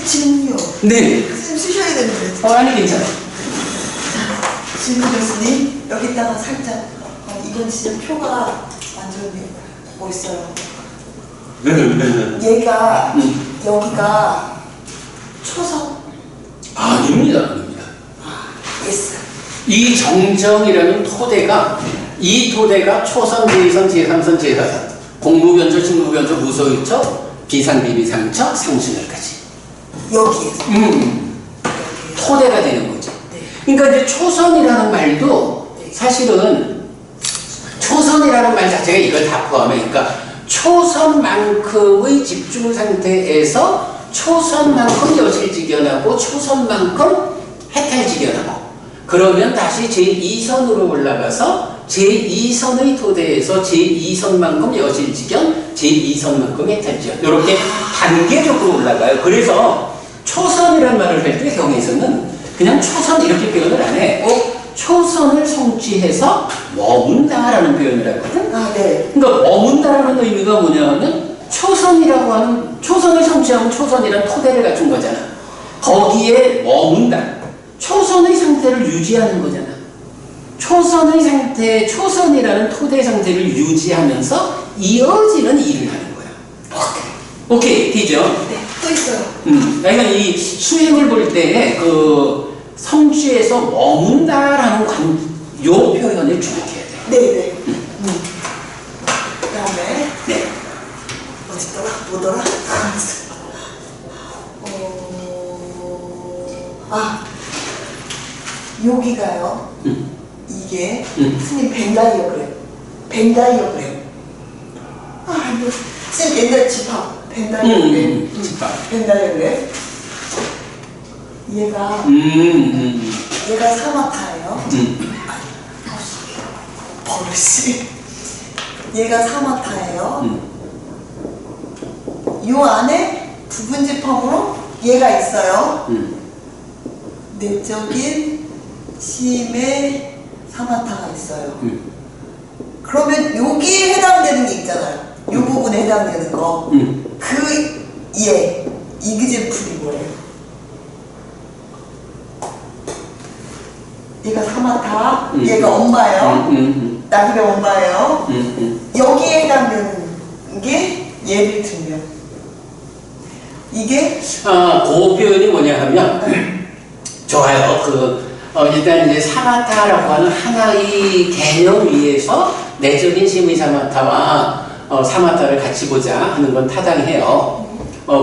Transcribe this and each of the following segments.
질문이요. 네. 선생님 쓰셔야 되는데. 아니, 괜찮아요. 질문 교수님, 여기다가 살짝, 이건 진짜 표가 완전 멋있어요. 얘가, 여기가 초성? 아닙니다. 예스. 이 정정이라는 토대가, 이 토대가 초선, 제2선, 제3선, 제4선, 공무변조, 직무변조, 무소유처, 비상비비상처, 상순혈까지. 여기에서. 토대가 되는 거죠. 네. 그러니까 이제 초선이라는 말도 사실은 초선이라는 말 자체가 이걸 다 포함해. 그러니까 초선만큼의 집중 상태에서 초선만큼 여실직연하고 초선만큼 해탈직연하고 그러면 다시 제2선으로 올라가서 제2선의 토대에서 제2선만큼 여실직연, 제2선만큼 해탈직연 이렇게 단계적으로 올라가요. 그래서 초선이라는 말을 할 때 경에서는 그냥 초선 이렇게 표현을 안 해. 초선을 성취해서 머문다라는 표현을 하거든. 아, 네. 그러니까 머문다라는 의미가 뭐냐면 초선이라고 하는 초선을 성취하면 초선이란 토대를 갖춘 거잖아. 거기에 머문다. 초선의 상태를 유지하는 거잖아. 초선의 상태, 초선이라는 토대 상태를 유지하면서 이어지는 일을 하는 거야. 오케이, 되죠? 네, 또 있어요. 그러니까 이 수행을 볼 때 그 성취에서 머문다라는 요 표현을 주목해야 돼. 네네. 그 다음에, 네. 어딨더라? 뭐더라? 여기가요. 이게 스님 벤다이어그램. 벤다이어그램. 이거 스님 옛날 집합. 벤다이어그램. 집합. 벤다이어그램. 얘가 얘가 사마타예요. 버릇이. 얘가 사마타예요. 요 안에 부분 집합으로 얘가 있어요. 내적인 심의 사마타가 있어요. 그러면 여기에 해당되는 게 있잖아요. 요 부분에 해당되는 거. 이그제풀이 뭐예요? 얘가 사마타, 얘가 엄마예요. 나그네 엄마예요. 여기에 해당되는 게 예를 들면 이게 그 표현이 뭐냐 하면 좋아요. 일단 이제 사마타라고 하는 하나의 개념 위에서 내적인 심의 사마타와 사마타를 같이 보자 하는 건 타당해요.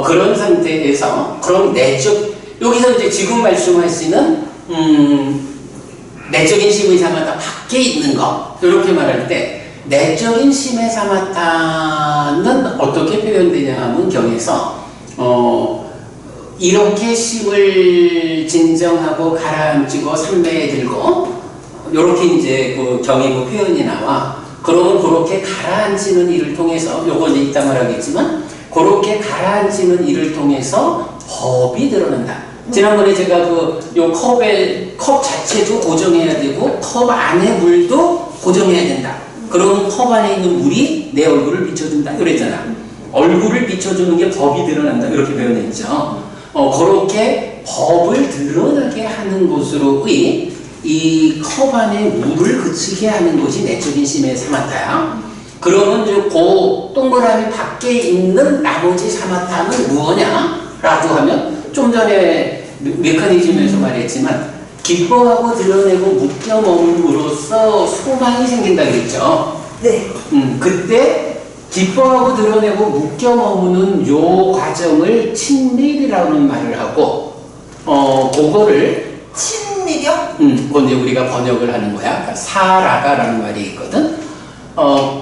그런 상태에서 그럼 여기서 이제 지금 말씀하시는 내적인 심의 사마타 밖에 있는 거 이렇게 말할 때 내적인 심의 사마타는 어떻게 표현되냐 하면 경에서 이렇게 심을 진정하고 가라앉히고 삼매에 들고 요렇게 이제 그 경의 표현이 나와. 그러면 그렇게 가라앉히는 일을 통해서 요거 이제 이따 말하겠지만 그렇게 가라앉히는 일을 통해서 법이 드러난다. 지난번에 제가 요 컵 자체도 고정해야 되고 컵 안에 물도 고정해야 된다. 그러면 컵 안에 있는 물이 내 얼굴을 비춰준다 그랬잖아. 얼굴을 비춰주는 게 법이 드러난다 이렇게 표현했죠. 그렇게 법을 드러나게 하는 것으로의 이 컵 안에 물을 그치게 하는 것이 내적인 심의 사마타야. 그러면 이제 그 동그라미 밖에 있는 나머지 사마타는 무엇냐? 라고 하면 좀 전에 메커니즘에서 말했지만 기뻐하고 드러내고 묶여 머물므로써 소망이 생긴다 그랬죠. 네. 그때 기뻐하고 드러내고 묶여 머무는 요 과정을 친밀이라는 말을 하고 그거를 친밀이요? 그건 이제 우리가 번역을 하는 거야. 그러니까 사라가라는 말이 있거든.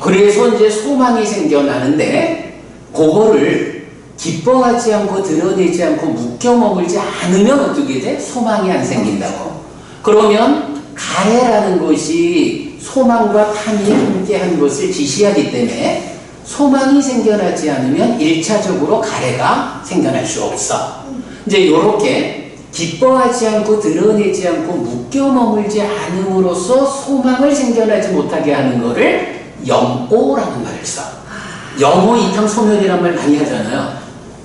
그래서 이제 소망이 생겨나는데 그거를 기뻐하지 않고 드러내지 않고 묶여 머물지 않으면 어떻게 돼? 소망이 안 생긴다고. 그러면 가래라는 것이 소망과 탐이 함께한 것을 지시하기 때문에 소망이 생겨나지 않으면 1차적으로 가래가 생겨날 수 없어. 이제 이렇게 기뻐하지 않고 드러내지 않고 묶여 머물지 않음으로써 소망을 생겨나지 못하게 하는 것을 염오라는 말을 써. 염오 이탕 소멸이란 말 많이 하잖아요.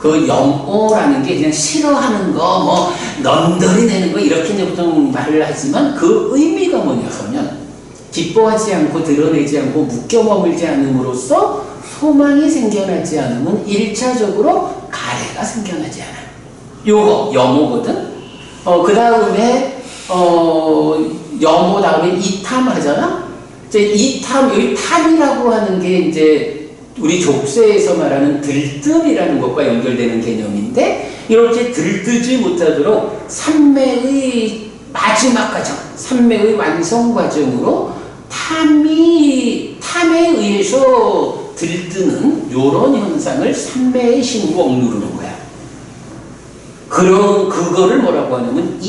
그 염오라는 게 그냥 싫어하는 거, 뭐 넌더리 되는 거 이렇게 이제 보통 말을 하지만 그 의미가 뭐냐면 기뻐하지 않고 드러내지 않고 묶여 머물지 않음으로써 소망이 생겨나지 않으면 1차적으로 가래가 생겨나지 않아요. 요거 염오거든. 그 다음에 염오 다음에 이탐 하잖아. 이제 이탐, 여기 탐이라고 하는 게 이제 우리 족쇄에서 말하는 들뜸이라는 것과 연결되는 개념인데, 이렇게 들뜨지 못하도록 산매의 마지막 과정, 산매의 완성 과정으로 탐에 의해서 들뜨는 이런 현상을 산매의 신으로 억누르는 거야. 그거를 뭐라고 하냐면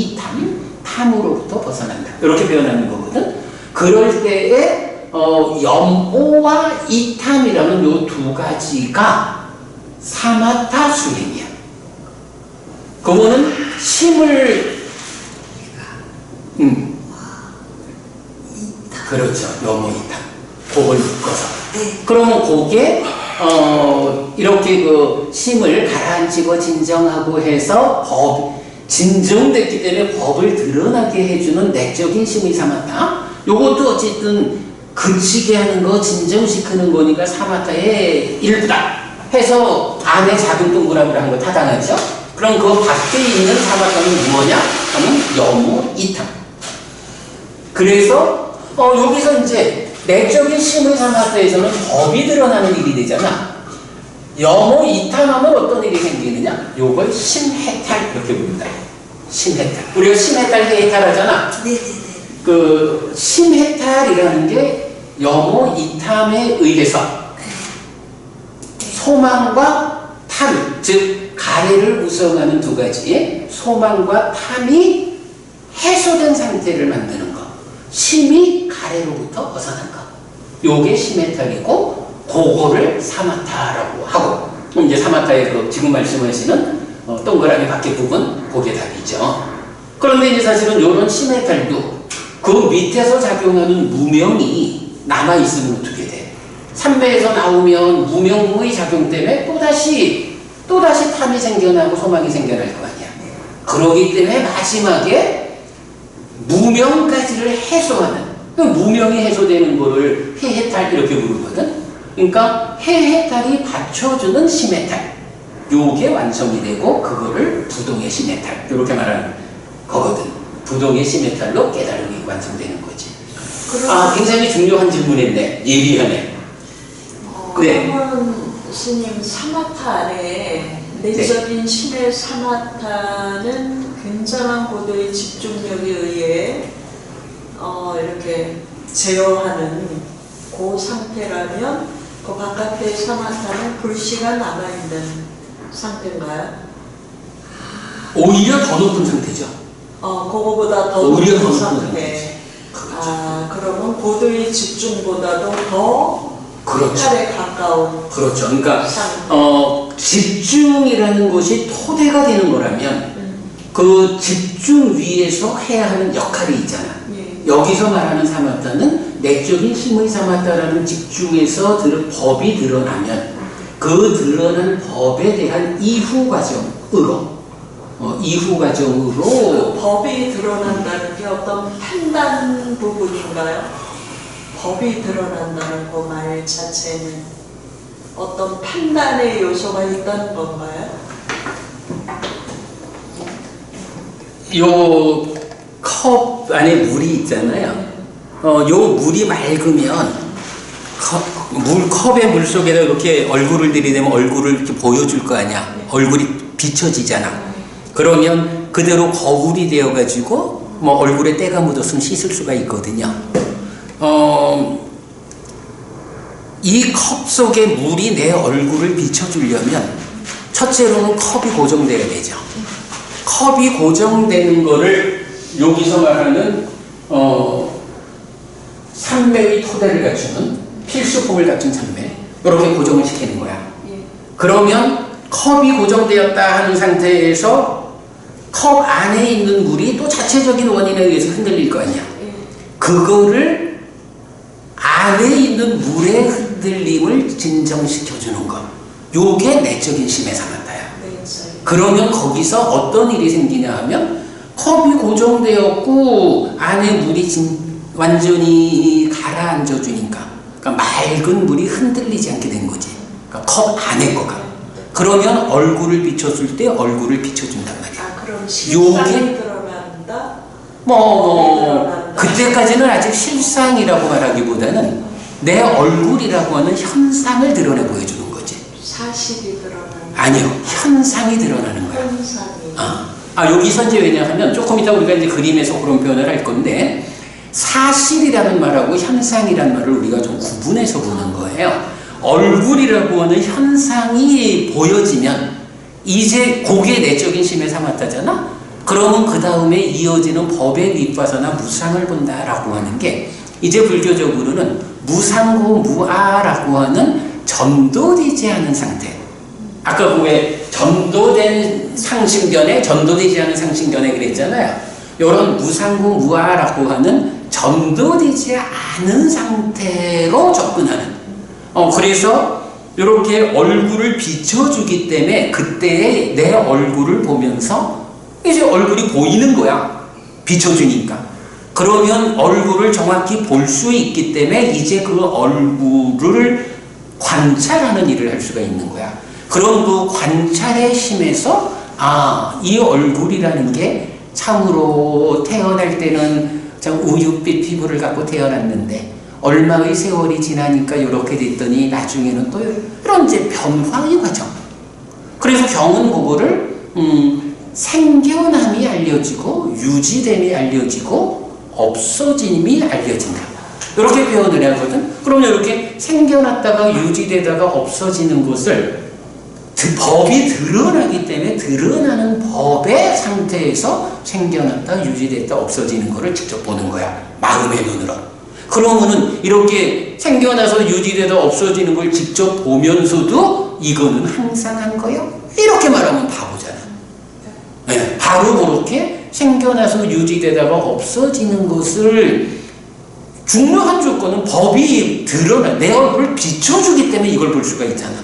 탐으로부터 벗어난다. 이렇게 표현하는 거거든. 그럴 때에 염오와 이탐이라는 요 두 가지가 사마타 수행이야. 그거는 심을 그렇죠. 염오 이탐. 그걸 묶어서. 그러면 그게 이렇게 그 심을 가라앉히고 진정하고 해서 진정됐기 때문에 법을 드러나게 해주는 내적인 심의 사마타. 요것도 어쨌든 그치게 하는 거, 진정시키는 거니까 사마타의 일부다 해서 안에 작은 동그라미를 한 거 타당하죠? 그럼 그 밖에 있는 사마타는 뭐냐? 하면 염오 이탐. 그래서 여기서 이제 내적인 심의 사마타에서는 법이 드러나는 일이 되잖아. 염오 이탐하면 어떤 일이 생기느냐? 요걸 심해탈 이렇게 부른다. 심해탈. 우리가 심해탈 해탈 하잖아. 그 심해탈이라는 게 염오 이탐에 의해서 소망과 탐, 즉 가래를 우성하는 두 가지의 소망과 탐이 해소된 상태를 만드는 것. 심이 가래로부터 벗어난 것. 요게 심해탈이고, 그거를 사마타라고 하고, 이제 사마타의 그 지금 말씀하시는 동그라미 밖에 부분, 그게 답이죠. 그런데 이제 사실은 요런 심해탈도 그 밑에서 작용하는 무명이 남아있으면 어떻게 돼? 삼매에서 나오면 무명의 작용 때문에 또다시 탐이 생겨나고 소망이 생겨날 거 아니야. 그러기 때문에 마지막에 무명까지를 해소하는, 그 무명이 해소되는 거를 해해탈 이렇게 부르거든. 그러니까 해해탈이 받쳐주는 심해탈. 요게 완성이 되고 그거를 부동의 심해탈 이렇게 말하는 거거든. 부동의 심해탈로 깨달음이 완성되는 거지. 굉장히 중요한 질문인데 예리하네. 그러면 스님 사마타 안에 내적인 심의 사마타는 굉장한 고도의 집중력에 의해 이렇게 제어하는 그 상태라면 그 바깥의 사마타는 불씨가 남아있는 상태인가요? 오히려 더 높은 상태죠. 그거보다 더 오히려 높은 더 상태. 그렇죠. 그러면 고도의 집중보다도 더 해탈에 가까운. 그렇죠. 그러니까 집중이라는 것이 토대가 되는 거라면 그 집중 위에서 해야 하는 역할이 있잖아. 여기서 말하는 사마타는 내적인 힘의 사마타라는 집중에서 법이 드러나면 그 드러난 법에 대한 이후 과정으로 그 법이 드러난다는 게 어떤 판단 부분인가요? 법이 드러난다는 그 말 자체는 어떤 판단의 요소가 있다는 건가요? 요 컵 안에 물이 있잖아요. 요 물이 맑으면 컵의 물 속에다 이렇게 얼굴을 들이대면 얼굴을 이렇게 보여줄 거 아니야. 얼굴이 비춰지잖아. 그러면 그대로 거울이 되어가지고 뭐 얼굴에 때가 묻었으면 씻을 수가 있거든요. 이 컵 속에 물이 내 얼굴을 비춰주려면 첫째로는 컵이 고정돼야 되죠. 컵이 고정되는 거를 여기서 말하는 삼매의 토대를 갖추는 필수품을 갖춘 삼매, 이렇게 고정을 시키는 거야. 그러면 컵이 고정되었다 하는 상태에서 컵 안에 있는 물이 또 자체적인 원인에 의해서 흔들릴 거 아니야. 그거를 안에 있는 물의 흔들림을 진정시켜주는 것. 요게 내적인 심의 사마타야. 그러면 거기서 어떤 일이 생기냐 하면 컵이 고정되었고 안에 물이 완전히 가라앉아 주니까 그러니까 맑은 물이 흔들리지 않게 된 거지. 그러니까 컵 안에 거가. 그러면 얼굴을 비춰줄 때 얼굴을 비춰준단 말이야. 아, 그럼 실상이 요게 드러난다? 그때까지는 아직 실상이라고 말하기보다는 내 얼굴이라고 하는 현상을 드러내 보여주는 거지. 사실이 드러난다? 아니요, 현상이 드러나는 거야. 현상이. 여기서 이제 왜냐하면 조금 이따 우리가 이제 그림에서 그런 표현을 할 건데 사실이라는 말하고 현상이라는 말을 우리가 좀 구분해서 보는 거예요. 얼굴이라고 하는 현상이 보여지면 이제 그게 내적인 심에 삼았다잖아. 그러면 그 다음에 이어지는 법의 윗바사나 무상을 본다라고 하는 게 이제 불교적으로는 무상고 무아라고 하는 전도되지 않은 상태. 아까 그왜 전도된 상신견에 전도되지 않은 상신견에 그랬잖아요. 이런 무상고 무아라고 하는 전도되지 않은 상태로 접근하는. 그래서 이렇게 얼굴을 비춰주기 때문에 그때 내 얼굴을 보면서 이제 얼굴이 보이는 거야. 비춰주니까. 그러면 얼굴을 정확히 볼 수 있기 때문에 이제 그 얼굴을 관찰하는 일을 할 수가 있는 거야. 그럼 그 관찰의 심에서 이 얼굴이라는 게 참으로 태어날 때는 우윳빛 피부를 갖고 태어났는데 얼마의 세월이 지나니까 이렇게 됐더니 나중에는 또 이런 이제 변화의 과정. 그래서 경은 그거를 생겨남이 알려지고 유지됨이 알려지고 없어짐이 알려진다. 이렇게 표현을 하거든. 그러면 이렇게 생겨났다가 유지되다가 없어지는 것을 법이 드러나기 때문에 드러나는 법의 상태에서 생겨났다 유지됐다 없어지는 것을 직접 보는 거야. 마음의 눈으로. 그러면은 이렇게 생겨나서 유지되다 없어지는 걸 직접 보면서도 이거는 항상 한 거요? 이렇게 말하면 바보잖아. 네, 바로 그렇게 생겨나서 유지되다가 없어지는 것을 중요한 조건은 법이 드러나 내 얼굴을 비춰주기 때문에 이걸 볼 수가 있잖아.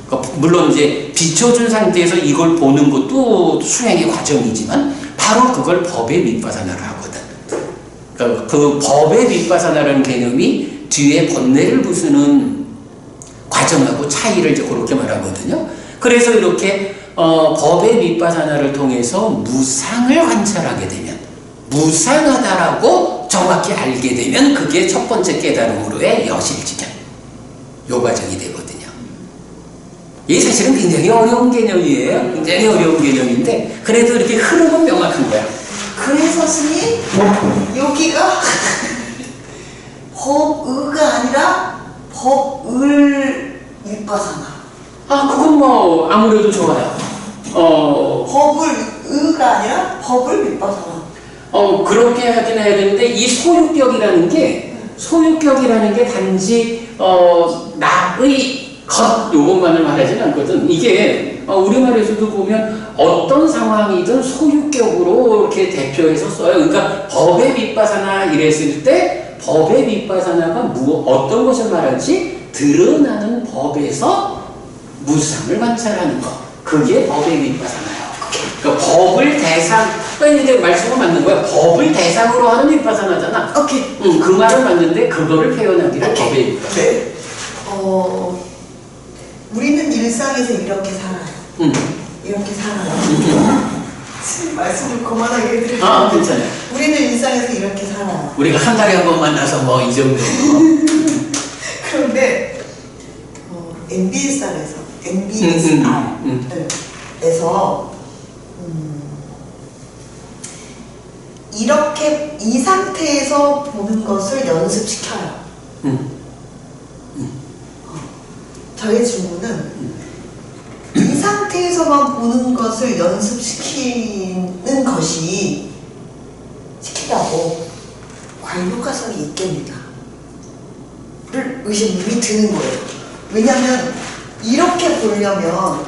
그러니까 물론 이제 비춰준 상태에서 이걸 보는 것도 수행의 과정이지만 바로 그걸 법의 윗바사나를 하거든. 그러니까 그 법의 윗바사나라는 개념이 뒤에 번뇌를 부수는 과정하고 차이를 이제 그렇게 말하거든요. 그래서 이렇게 법의 윗바사나를 통해서 무상을 관찰하게 되면 무상하다라고 정확히 알게 되면 그게 첫 번째 깨달음으로의 여실지견 요 과정이 되거든요. 이게 사실은 굉장히 어려운 개념이에요. 굉장히 어려운 개념인데 그래도 이렇게 흐름은 명확한 거야. 그래서 스님 여기가 법의가 아니라 법을 윗바사나. 그건 뭐 아무래도 좋아요. 법을 의가 아니라 법을 윗바사나. 그렇게 하긴 해야 되는데 이 소유격이라는 게 단지 나의 것 요것만을 말하진 않거든. 이게 우리말에서도 보면 어떤 상황이든 소유격으로 이렇게 대표해서 써요. 그러니까 법의 윗바사나 이랬을 때 법의 윗바사나가 어떤 것을 말하지? 드러나는 법에서 무상을 관찰하는 것. 그게 법의 윗바사나예요. 그러니까 법을 이제 말씀은 맞는 거야. 법을 대상으로 하는 윗바사나잖아. 오케이. 그 말은 맞는데 그거를 표현하기를 법의 윗바사나. 네. 우리는 일상에서 이렇게 살아요. 이렇게 살아요. 말씀 좀 그만하게 해드릴게요. 괜찮아요. 우리는 일상에서 이렇게 살아요. 우리가 한 달에 한 번 만나서 뭐 이 정도. 그런데 MBSR에서 이렇게 이 상태에서 보는 것을 연습시켜요. 저의 질문은 이 상태에서만 보는 것을 연습시키는 것이 시키다고 과연 효과성이 있겠는가? 를 의심이 드는 거예요. 왜냐하면 이렇게 보려면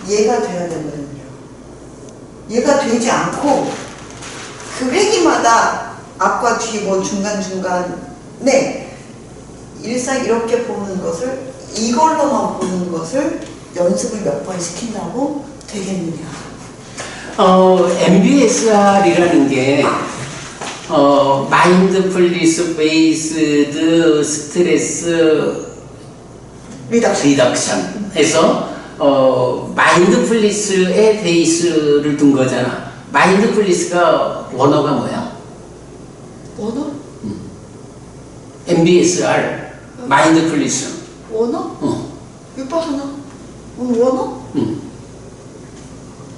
얘가 돼야 되거든요. 얘가 되지 않고 그 회기마다 앞과 뒤 뭐 중간중간에 일상 이렇게 보는 것을 이걸로만 보는 것을 연습을 몇 번 시킨다고 되겠느냐? MBSR이라는 게 마인드풀니스 베이스드 스트레스 리덕션 해서 마인드풀니스의 베이스를 둔 거잖아. 마인드풀니스가 원어가 뭐야? 원어? MBSR 마인드풀니스. 원어? 위파사나? 원어?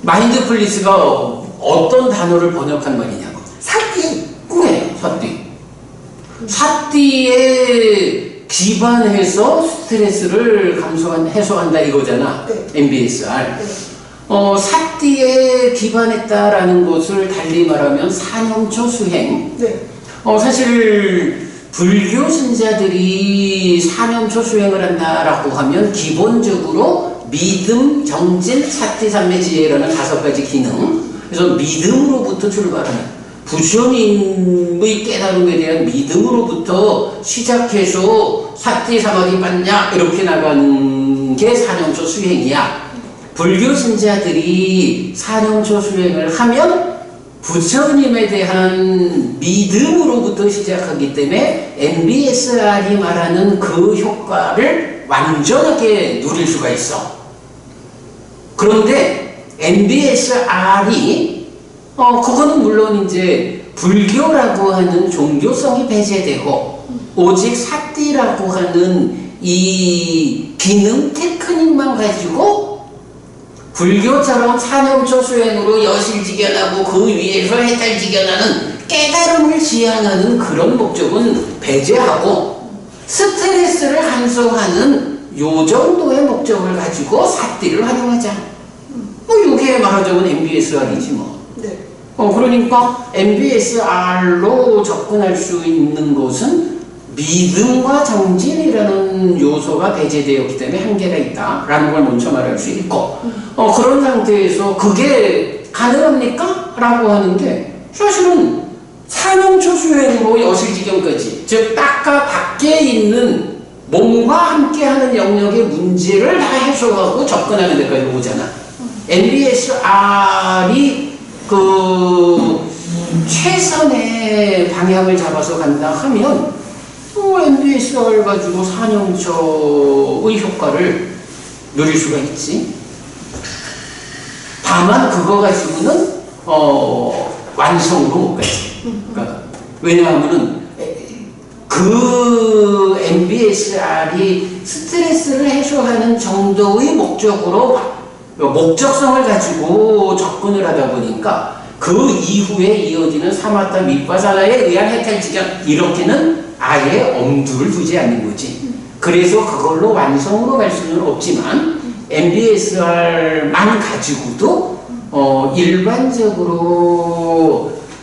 마인드풀니스가 어떤 단어를 번역한 말이냐고. 사띠. 그래, 사띠. 사띠에 기반해서 스트레스를 해소한다 이거잖아. 네. MBSR. 네. 사띠에 기반했다라는 것을 달리 말하면 사념초 수행. 네. 사실 불교 신자들이 사념초 수행을 한다라고 하면 기본적으로 믿음, 정진, 사띠, 삼매, 지혜라는 5가지 기능. 그래서 믿음으로부터 출발하는 부처님의 깨달음에 대한 믿음으로부터 시작해서 사띠, 사마디, 빠냐 이렇게 나가는 게 사념초 수행이야. 불교 신자들이 사념초 수행을 하면 부처님에 대한 믿음으로부터 시작하기 때문에 MBSR이 말하는 그 효과를 완전하게 누릴 수가 있어. 그런데 MBSR이 그거는 물론 이제 불교라고 하는 종교성이 배제되고 오직 사띠라고 하는 이 기능 테크닉만 가지고 불교처럼 사념초 수행으로 여실직연하고 그 위에서 해탈직연하는 깨달음을 지향하는 그런 목적은 배제하고 스트레스를 감소하는 요 정도의 목적을 가지고 사띠를 활용하자. 요게 말하자면 MBSR이지 뭐. 네. 그러니까 MBSR로 접근할 수 있는 것은 믿음과 정진이라는 요소가 배제되었기 때문에 한계가 있다라는 걸 먼저 말할 수 있고 그런 상태에서 그게 가능합니까? 라고 하는데 사실은 사념초 수행으로 여실지경까지 즉 딱가 밖에 있는 몸과 함께하는 영역의 문제를 다 해소하고 접근하는 데까지 오잖아. MBSR이 최선의 방향을 잡아서 간다 하면 MBSR 가지고 사념초의 효과를 누릴 수가 있지. 다만 그거 가지고는 완성으로 못 가지. 그러니까 왜냐하면은 그 MBSR이 스트레스를 해소하는 정도의 목적성을 가지고 접근을 하다 보니까 그 이후에 이어지는 사마타 미파사나에 의한 해탈지경 이렇게는 아예 엄두를 두지 않는 거지. 그래서 그걸로 완성으로 갈 수는 없지만 MBSR만 가지고도 일반적으로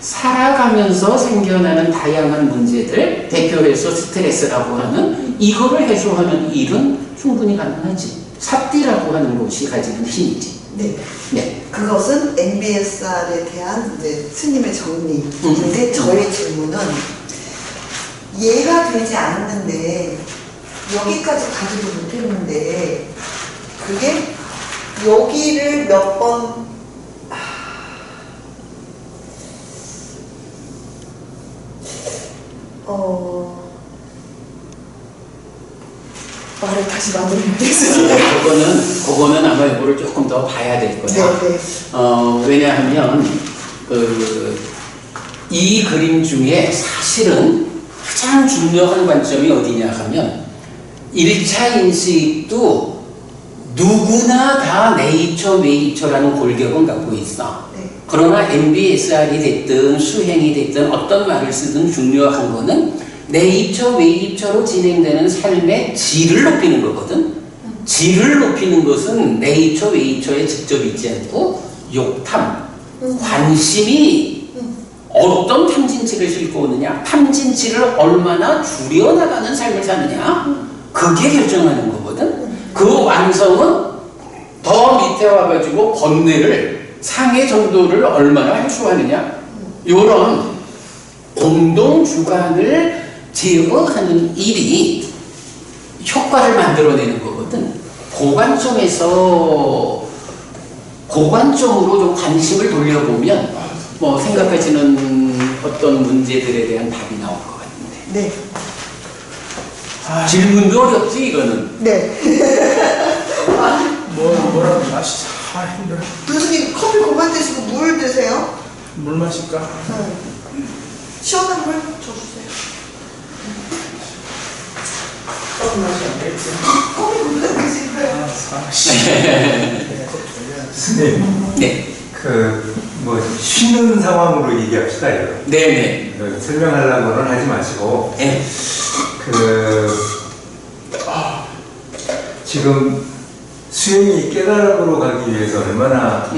살아가면서 생겨나는 다양한 문제들 대표해서 스트레스라고 하는 이거를 해소하는 일은 충분히 가능하지. 사띠라고 하는 것이 가지는 힘이지. 네. 네. 그것은 MBSR에 대한 이제 스님의 정리인데 저의 질문은 이해가 되지 않는데 여기까지 가지도 못했는데 그게 여기를 몇 번 말을 다시 만들면 되겠습니다. 그거는 아마 이거를 조금 더 봐야 될 거야. 네, 네. 왜냐하면 이 그림 중에 사실은 가장 중요한 관점이 어디냐 하면 1차 인식도 누구나 다 네이처 메이처라는 골격은 갖고 있어. 네. 그러나 MBSR이 됐든 수행이 됐든 어떤 말을 쓰든 중요한 거는 네이처 웨이처로 진행되는 삶의 질을 높이는 거거든. 질을 높이는 것은 네이처 웨이처에 직접 있지 않고 욕탐, 관심이 어떤 탐진치를 싣고 오느냐, 탐진치를 얼마나 줄여나가는 삶을 사느냐, 그게 결정하는 거거든. 그 완성은 더 밑에 와가지고 번뇌를 상해 정도를 얼마나 해소하느냐, 이런 공동 주관을 제어하는 일이 효과를 만들어내는 거거든. 그 관점에서 고관점으로 좀 관심을 돌려보면 뭐 생각하시는 어떤 문제들에 대한 답이 나올 것 같은데. 네. 질문도 어렵지 이거는. 네. 뭐라고 마시자. 힘들어. 교수님 커피 그만 드시고 물 드세요. 물 마실까? 시원한 물 줘주세요. 커피 마시면 안 되겠지. 커피 그만 드시고요. 스님, 네. 뭐 쉬는 상황으로 얘기합시다. 이거. 네네. 설명하려고는 하지 마시고, 네. 지금 수행이 깨달음으로 가기 위해서 얼마나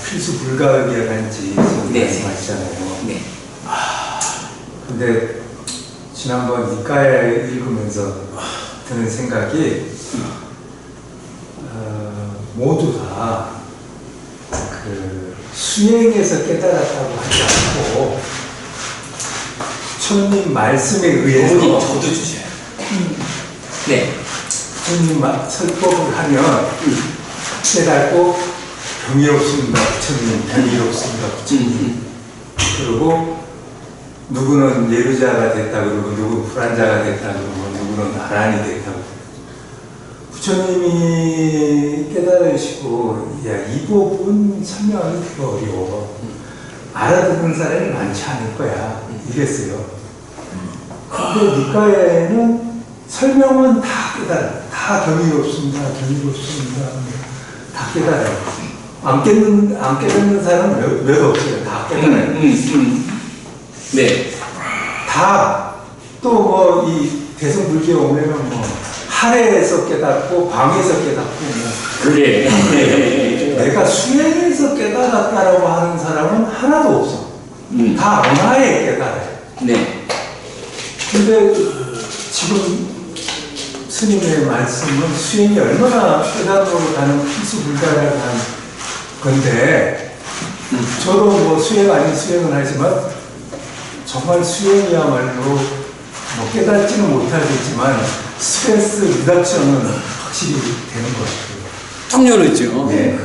필수 불가결한지 지금 네. 말씀하시잖아요. 네. 근데 지난번 니까에 읽으면서 드는 생각이 모두 다 수행에서 깨달았다고 하지 않고 부처님 말씀에 의해서 저도 주셔요. 네. 부처님 설법을 하면 깨닫고 병이 없습니다. 부처님 병이 없습니다. 부처님. 그리고 누구는 예루자가 됐다 그러고 누구는 불안자가 됐다 그러고 누구는 아란이 됐다 그러고 부처님이 깨달으시고 야, 이 법은 설명하기 되게 어려워. 알아듣는 사람이 많지 않을 거야. 이랬어요. 근데 니까에는 설명은 다 깨달아요. 다 경이 없습니다. 경이 없습니다. 다 깨달아요. 안 깨닫는 사람은 왜 없어요. 다 깨달아요. 네. 다 또 뭐 이 대승불교에 오면은 뭐 하래에서 깨닫고 방에서 깨닫고 뭐 그래. 내가 수행에서 깨달았다라고 하는 사람은 하나도 없어. 다 언하에 깨달아요. 네. 근데 지금 스님의 말씀은 수행이 얼마나 깨달음으로 가는 필수 불가능한 건데 저도 뭐 수행 아닌 수행은 하지만 정말 수행이야말로 뭐 깨닫지는 못하겠지만 스트레스 리덕션은 확실히 되는 것 같아요. 당연하죠. 네.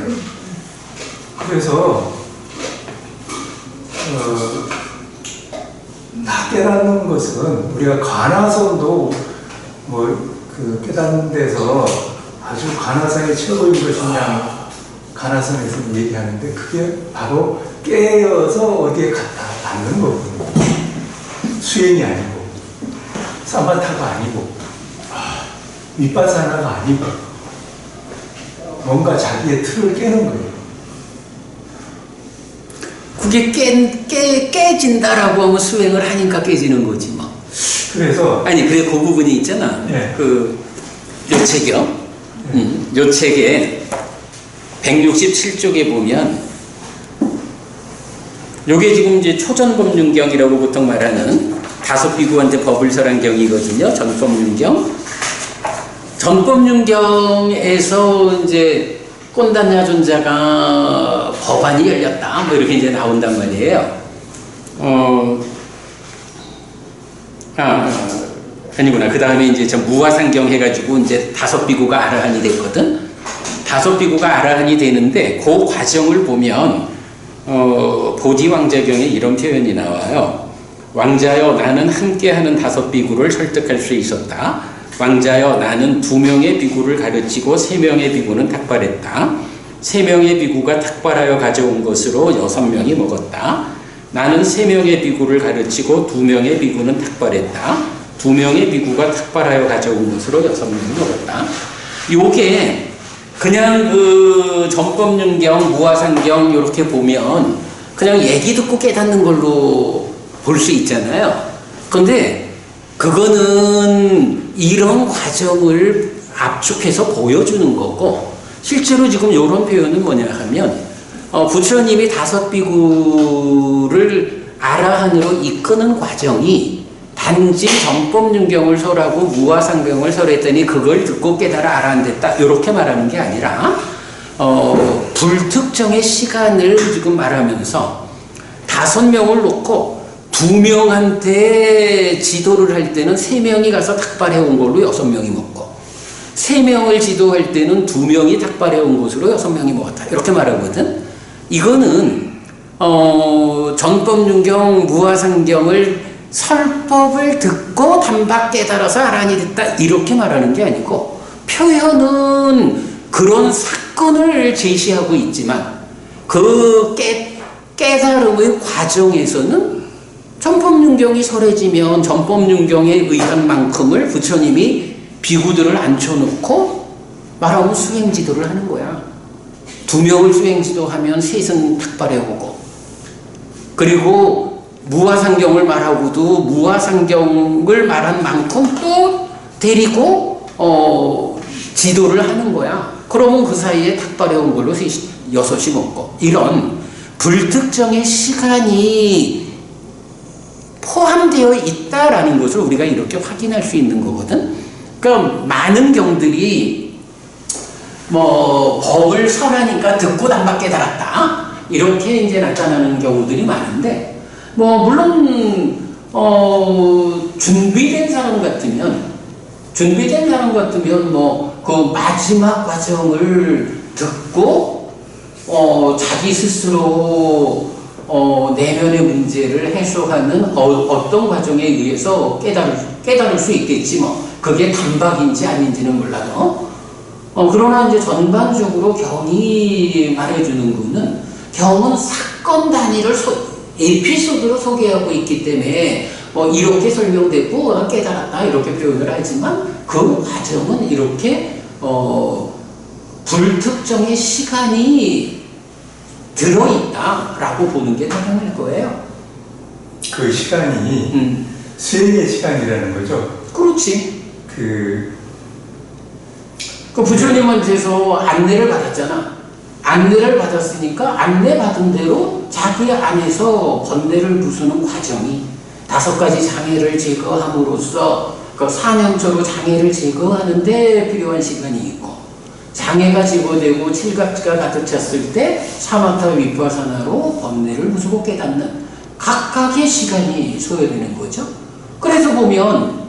그래서 다 깨닫는 것은 우리가 관화선도 뭐 깨닫는 데서 아주 관화선이 최고인 것이냐 관화선에서 얘기하는데 그게 바로 깨어서 어디에 갖다 닿는 거거든요. 수행이 아니고 사마타가 아니고 위파사나가 아니고 뭔가 자기의 틀을 깨는 거예요. 그게 깨진다라고 하면 수행을 하니까 깨지는 거지 뭐. 그래서 아니 그래 그 부분이 있잖아. 네. 요 책이요. 요 책에 167쪽에 보면 요게 지금 이제 초전법륜경이라고 보통 말하는 다섯 비구한테 법을 설한 경이거든요. 전법륜경. 전법륜경에서 이제 꼰단야존자가 법안이 열렸다. 뭐 이렇게 이제 나온단 말이에요. 아니구나. 그 다음에 이제 저 무화상경 해가지고 이제 다섯 비구가 아라한이 됐거든. 다섯 비구가 아라한이 되는데 그 과정을 보면 보디왕자경에 이런 표현이 나와요. 왕자여 나는 함께하는 다섯 비구를 설득할 수 있었다. 왕자여 나는 2명의 비구를 가르치고 3명의 비구는 탁발했다. 3명의 비구가 탁발하여 가져온 것으로 6명이 먹었다. 나는 3명의 비구를 가르치고 2명의 비구는 탁발했다. 2명의 비구가 탁발하여 가져온 것으로 6명이 먹었다. 요게 그냥 전법륜경, 무화상경 이렇게 보면 그냥 얘기 듣고 깨닫는 걸로 볼 수 있잖아요. 근데 그거는 이런 과정을 압축해서 보여주는 거고 실제로 지금 이런 표현은 뭐냐 하면 부처님이 다섯 비구를 아라한으로 이끄는 과정이 단지 전법륜경을 설하고 무화상경을 설했더니 그걸 듣고 깨달아 아라한 됐다 이렇게 말하는 게 아니라 불특정의 시간을 지금 말하면서 5명을 놓고 2명한테 지도를 할 때는 3명이 가서 탁발해 온 걸로 6명이 먹고 3명을 지도할 때는 2명이 탁발해 온 것으로 6명이 모았다. 이렇게 말하거든. 이거는 전법윤경 무화상경을 설법을 듣고 단박 깨달아서 아란이 됐다 이렇게 말하는 게 아니고 표현은 그런 사건을 제시하고 있지만 그 깨달음의 과정에서는 전법윤경이 설해지면 전법윤경에 의한 만큼을 부처님이 비구들을 앉혀놓고 말하면 수행지도를 하는 거야. 2명을 수행지도하면 3은 탁발해오고 그리고 무화상경을 말하고도 무화상경을 말한 만큼 또 데리고 지도를 하는 거야. 그러면 그 사이에 탁발해온 걸로 6이 먹고 이런 불특정의 시간이 포함되어 있다라는 것을 우리가 이렇게 확인할 수 있는 거거든. 그러니까 많은 경들이 뭐 법을 설하니까 듣고 단박 깨달았다 이렇게 이제 나타나는 경우들이 많은데 뭐 물론 준비된 사람 같으면 뭐 그 마지막 과정을 듣고 자기 스스로 내면의 문제를 해소하는 어떤 과정에 의해서 깨달을 수 있겠지 뭐. 그게 단박인지 아닌지는 몰라도. 그러나 이제 전반적으로 경이 말해주는 거는 경은 사건 단위를 에피소드로 소개하고 있기 때문에 이렇게 설명되고 깨달았다 이렇게 표현을 하지만 그 과정은 이렇게 불특정의 시간이 들어있다라고 보는 게 당연할 거예요. 그 시간이 수행의 시간이라는 거죠. 그렇지. 그 부처님한테서 안내를 받았잖아. 안내를 받았으니까 안내받은 대로 자기 안에서 번뇌를 부수는 과정이 5가지 장애를 제거함으로써 그 4년초로 장애를 제거하는데 필요한 시간이 있고 장애가 제거되고 칠각지가 가득 찼을 때 사마타 위파사나로 번뇌를 부수고 깨닫는 각각의 시간이 소요되는 거죠. 그래서 보면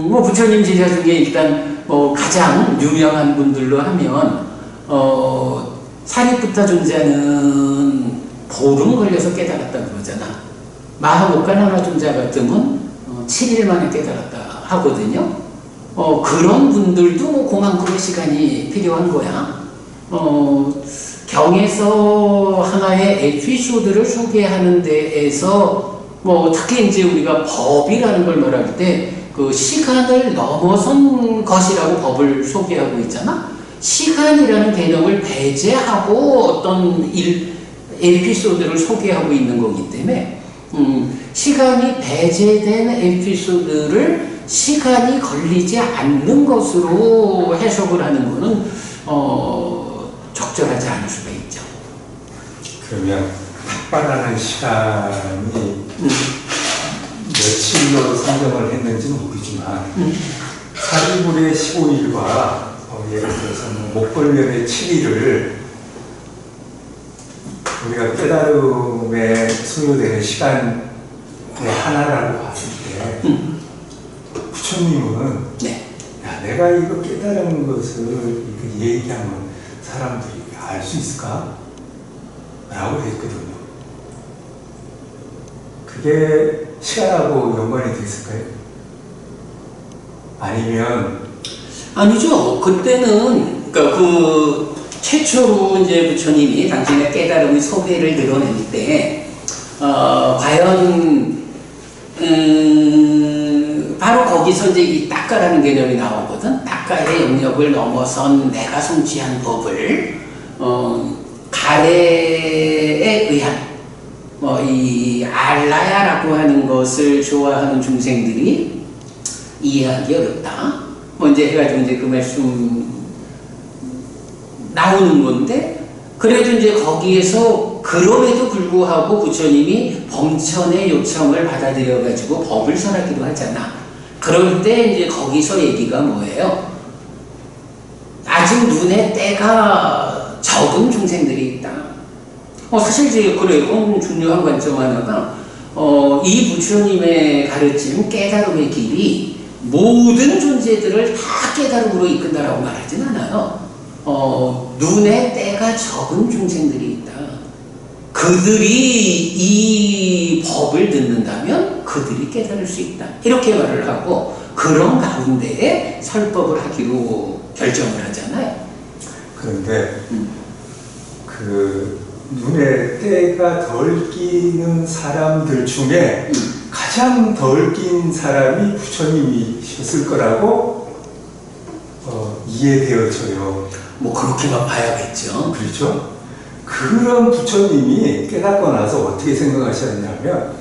뭐 부처님 제자 중에 일단 뭐 가장 유명한 분들로 하면 사리푸타 존자는 보름 걸려서 깨달았다 그러잖아. 마하모카나나 존자 같으면 7일 만에 깨달았다 하거든요. 그런 분들도 뭐 그만큼의 시간이 필요한 거야. 경에서 하나의 에피소드를 소개하는 데에서 뭐 특히 이제 우리가 법이라는 걸 말할 때 그 시간을 넘어선 것이라고 법을 소개하고 있잖아. 시간이라는 개념을 배제하고 어떤 에피소드를 소개하고 있는 거기 때문에 시간이 배제된 에피소드를 시간이 걸리지 않는 것으로 해석을 하는 것은 적절하지 않을 수가 있죠. 그러면 탁발하는 시간이 며칠로 선정을 했는지는 모르지만 사리불의 15일과 예를 들어서 목벌년의 7일을 우리가 깨달음에 소요되는 시간의 하나라고 봤을 때 부처님은 네. 야, 내가 이거 깨달은 것을 이거 얘기하면 사람들이 알 수 있을까? 라고 했거든요. 그게 시간하고 연관이 됐을까요? 아니면 아니죠. 그때는 그러니까 그 최초로 이제 부처님이 당신의 깨달음의 소개를 드러낼 때 과연 바로 거기서 이제 이 딱가라는 개념이 나오거든. 딱가의 영역을 넘어선 내가 성취한 법을 가래에 의한 이 알라야라고 하는 것을 좋아하는 중생들이 이해하기 어렵다. 이제 해가지고 이제 그 말씀 나오는 건데, 그래도 이제 거기에서 그럼에도 불구하고 부처님이 범천의 요청을 받아들여가지고 법을 설하기도 하잖아. 그럴 때 이제 거기서 얘기가 뭐예요? 아직 눈에 때가 적은 중생들이 있다. 사실 이제 그래요. 중요한 관점 하나가 이 부처님의 가르침 깨달음의 길이 모든 존재들을 다 깨달음으로 이끈다라고 말하진 않아요. 눈에 때가 적은 중생들이 있다. 그들이 이 법을 듣는다면 그들이 깨달을 수 있다. 이렇게 말을 하고 그런 가운데에 설법을 하기로 결정을 하잖아요. 그런데 그 눈에 때가 덜 끼는 사람들 중에 가장 덜 낀 사람이 부처님이셨을 거라고 이해되어져요. 뭐 그렇게만 봐야겠죠. 그렇죠? 그런 부처님이 깨닫고 나서 어떻게 생각하셨냐면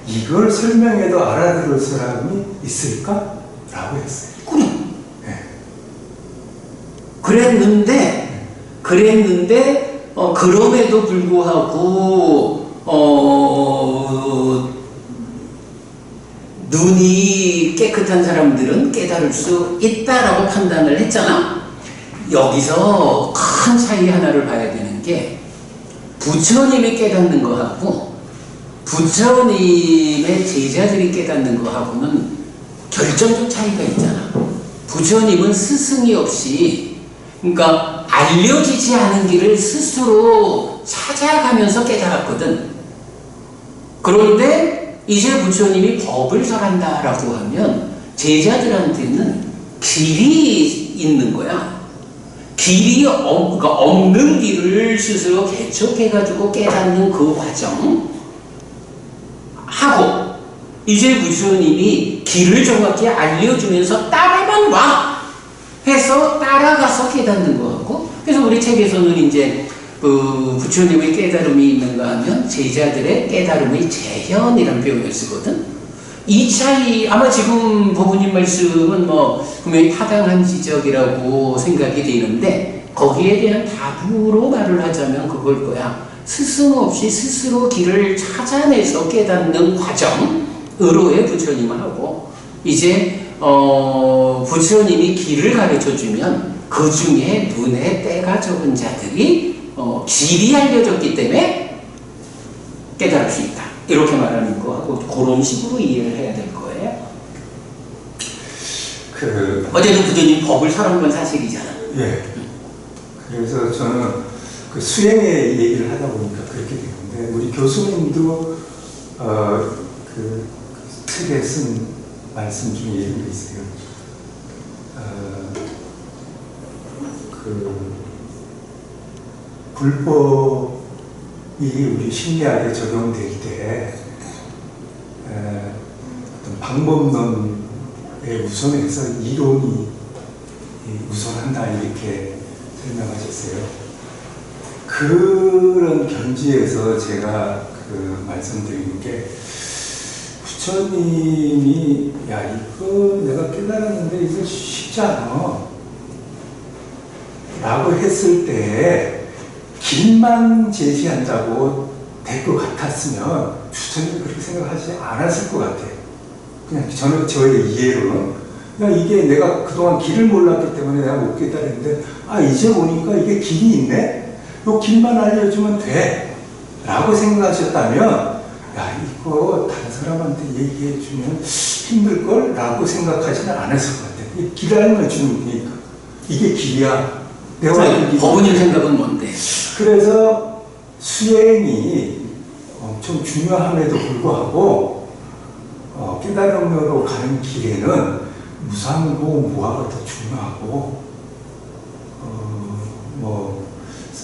이걸 설명해도 알아들을 사람이 있을까? 라고 했어요. 그래. 네. 그랬는데 그럼에도 불구하고 눈이 깨끗한 사람들은 깨달을 수 있다라고 판단을 했잖아. 여기서 큰 차이 하나를 봐야 되는 게 부처님이 깨닫는 거하고 부처님의 제자들이 깨닫는 거하고는 결정적 차이가 있잖아. 부처님은 스승이 없이, 그러니까 알려지지 않은 길을 스스로 찾아가면서 깨달았거든. 그런데 이제 부처님이 법을 설한다라고 하면 제자들한테는 길이 있는 거야. 그러니까 없는 길을 스스로 개척해가지고 깨닫는 그 과정 하고 이제 부처님이 길을 정확히 알려주면서 따라만 와 해서 따라가서 깨닫는 거하고, 그래서 우리 책에서는 이제 그 부처님의 깨달음이 있는가 하면 제자들의 깨달음의 재현이라는 표현을 쓰거든. 이 차이, 아마 지금 법부님 말씀은 뭐 분명히 타당한 지적이라고 생각이 되는데 거기에 대한 답으로 말을 하자면 그걸 거야. 스승 없이 스스로 길을 찾아내서 깨닫는 과정으로의 부처님하고 이제 부처님이 길을 가르쳐주면 그 중에 눈에 때가 적은 자들이 길이 알려졌기 때문에 깨달을 수 있다. 이렇게 말하는 거하고 그런 식으로 이해를 해야 될 거예요. 어제도 부처님 법을 설한 건 사실이잖아. 예. 그래서 저는 그 수행의 얘기를 하다 보니까 그렇게 되는데 우리 교수님도 그 책에 쓴 말씀 중에 이런 게 있어요. 그 불법이 우리 심리학에 적용될 때 어떤 방법론에 우선해서 이론이 우선한다 이렇게 설명하셨어요. 그런 견지에서 제가 그 말씀드리는 게 부처님이 야 이거 내가 깨달았는데 이거 쉽지 않아 라고 했을 때 길만 제시한다고 될 것 같았으면 부처님이 그렇게 생각하지 않았을 것 같아요. 그냥 저는 저의 이해로는 야 이게 내가 그동안 길을 몰랐기 때문에 내가 못 깨달았는데 아 이제 보니까 이게 길이 있네? 요 길만 알려주면 돼 라고 생각하셨다면 야 이거 다른 사람한테 얘기해주면 힘들걸? 라고 생각하지는 않았을 것 같아요. 길 알려주는 거니까 이게 길이야. 법부님 생각은 뭔데? 그래서 수행이 엄청 중요함에도 불구하고 깨달음으로 가는 길에는 무상고 무아가 더 중요하고 뭐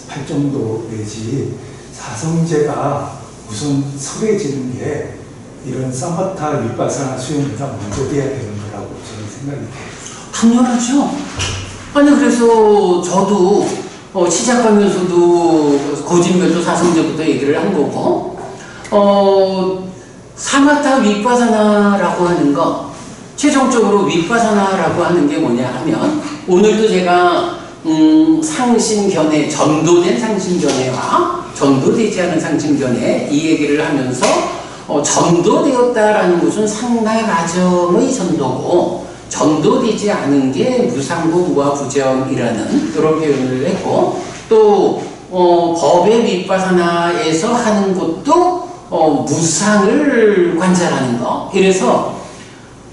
팔정도 내지 사성제가 우선 설해지는 게 이런 사마타 위파사나 수행보다 먼저 돼야 되는 거라고 저는 생각이 돼요. 당연하죠. 아니 그래서 저도 시작하면서도 거짓말도 사성제부터 얘기를 한 거고 사마타 위파사나라고 하는 거 최종적으로 위파사나라고 하는 게 뭐냐 하면 오늘도 제가 상심견해, 전도된 상심견해와 전도되지 않은 상심견해 이 얘기를 하면서 전도되었다라는 것은 상가가정의 전도고 전도되지 않은 게 무상고 무아부정이라는 그런 표현을 했고 또 법의 위파사나에서 하는 것도 무상을 관찰하는 거. 이래서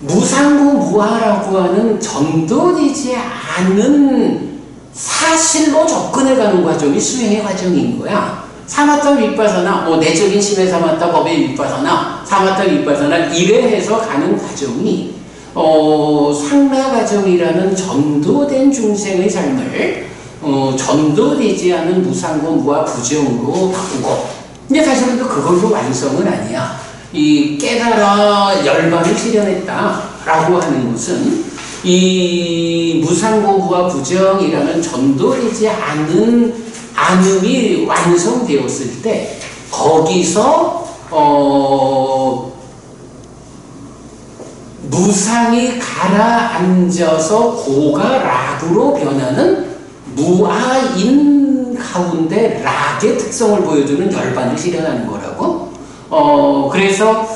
무상고무화라고 하는 전도되지 않은 사실로 접근해가는 과정이 수행의 과정인 거야. 사마타 윗바사나, 내적인 심해 사마타, 법의 윗바사나, 사마타 윗바사나 이래 해서 가는 과정이 상라 과정이라는 전도된 중생의 삶을 전도되지 않은 무상고 무아 부정으로 바꾸고, 근데 사실은 또 그걸로 완성은 아니야. 이 깨달아 열반을 실현했다라고 하는 것은 이 무상고 무아 부정이라는 전도되지 않은 안음이 완성되었을 때 거기서 무상이 가라앉아서 고가 락으로 변하는 무아인 가운데 락의 특성을 보여주는 열반을 실현하는 거라고. 그래서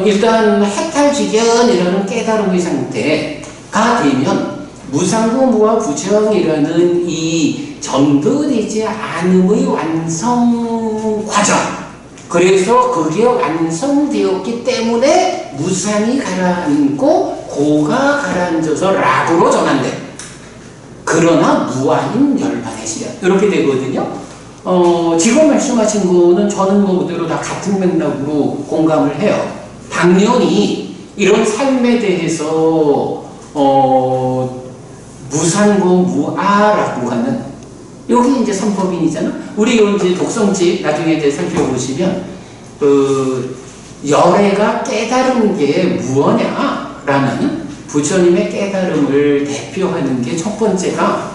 일단 해탈지견이라는 깨달음의 상태가 되면 무상고 무아 부정이라는 이 전도되지 않음의 완성 과정, 그래서 그게 완성되었기 때문에 무상이 가라앉고 고가 가라앉아서 락으로 전환돼. 그러나 무아인 열반의 시련 이렇게 되거든요. 지금 말씀하신 거는 저는 그대로 다 같은 맥락으로 공감을 해요. 당연히 이런 삶에 대해서 무상고 무아라고 하는, 여기 이제 삼법인이잖아. 우리 이제 독성집 나중에 이제 살펴보시면 열애가 깨달은 게 무엇냐라는 부처님의 깨달음을 대표하는 게 첫 번째가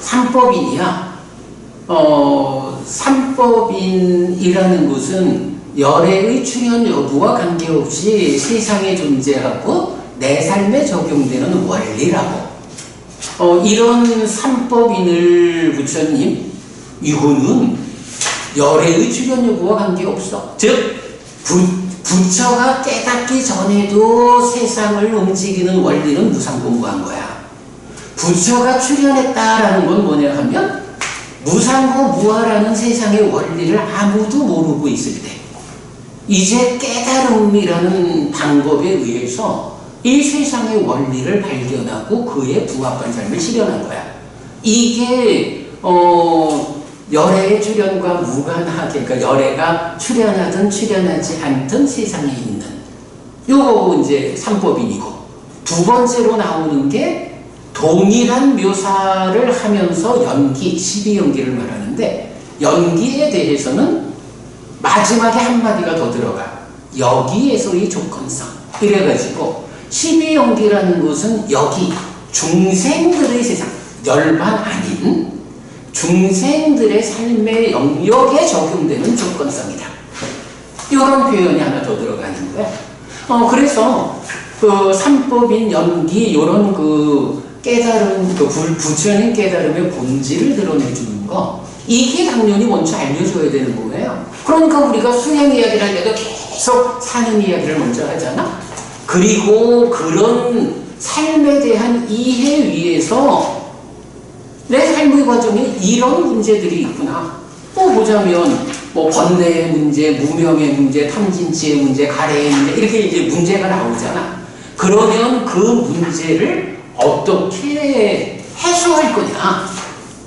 삼법인이야. 삼법인이라는 것은 열애의 출현 여부와 관계없이 세상에 존재하고 내 삶에 적용되는 원리라고. 이런 삼법인을 부처님, 이거는 열애의 출현 여부와 관계없어. 즉 부처가 깨닫기 전에도 세상을 움직이는 원리는 무상고무한 거야. 부처가 출현했다라는 건 뭐냐 하면 무상고무아라는 세상의 원리를 아무도 모르고 있을 때 이제 깨달음이라는 방법에 의해서 이 세상의 원리를 발견하고 그에 부합한 삶을 실현한 거야. 이게 열애의 출현과 무관하게, 그러니까 열애가 출현하든 출현하지 않든 세상에 있는 요 이제 삼법인이고, 두 번째로 나오는 게 동일한 묘사를 하면서 연기, 12연기를 말하는데, 연기에 대해서는 마지막에 한마디가 더 들어가. 여기에서의 조건성. 이래가지고 12연기라는 것은 여기 중생들의 세상, 열반 아닌 중생들의 삶의 영역에 적용되는 조건성이다. 이런 표현이 하나 더 들어가는 거야. 그래서 그 삼법인 연기 이런 그 깨달음, 그 부처님 깨달음의 본질을 드러내주는 거, 이게 당연히 먼저 알려줘야 되는 거예요. 그러니까 우리가 수행 이야기를 할 때도 계속 사는 이야기를 먼저 하잖아. 그리고 그런 삶에 대한 이해 위에서 내 삶의 과정에 이런 문제들이 있구나. 또 보자면 번뇌의 문제, 무명의 문제, 탐진치의 문제, 가래의 문제, 이렇게 이제 문제가 나오잖아. 그러면 그 문제를 어떻게 해소할 거냐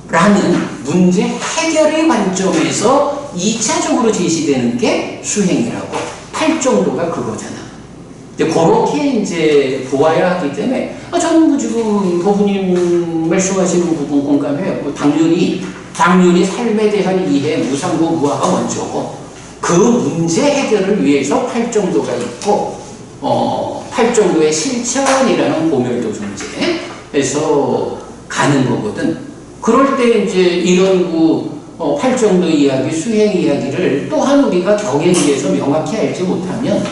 라는 문제 해결의 관점에서 2차적으로 제시되는 게 수행이라고. 8정도가 그거잖아. 그렇게 이제 보아야 하기 때문에 저는 지금 고부님 말씀하시는 부분 공감해요. 당연히 삶에 대한 이해, 무상고 무아가 먼저고, 그 문제 해결을 위해서 8정도가 있고, 8정도의 실천이라는 고멸도 존재해서 가는 거거든. 그럴 때 이제 이런 8정도 이야기, 수행 이야기를 또한 우리가 경에 의해서 명확히 알지 못하면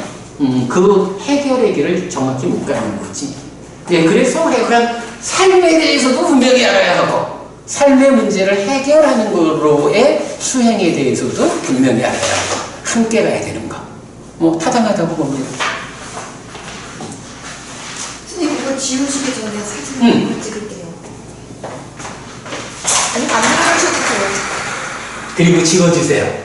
그 해결의 길을 정확히 못 가는 거지. 그래서 그냥 삶에 대해서도 분명히 알아야 하고, 삶의 문제를 해결하는 거로의 수행에 대해서도 분명히 알아야 하고, 함께 가야 되는 거. 타당하다고 봅니다. 선생님, 이거 지우시기 전에 사진 한번 찍을게요. 아니, 안 찍으셔도 돼요. 그리고 지워주세요.